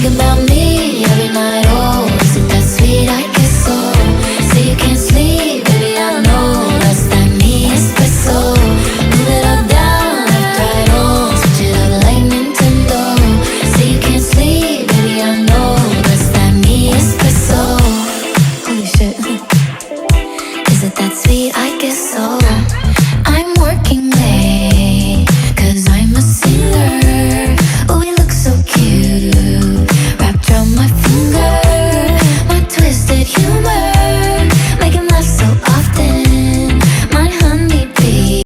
about me every night. Oh, is it that sweet? I guess so. Say you can't sleep, baby, I know that's that me espresso. Move it up, down, left, right, oh, switch it up like Nintendo. Say you can't sleep, baby, I know that's that me espresso. Holy shit. Is it that sweet? I guess so. I'm working late, 'cause I'm a singer.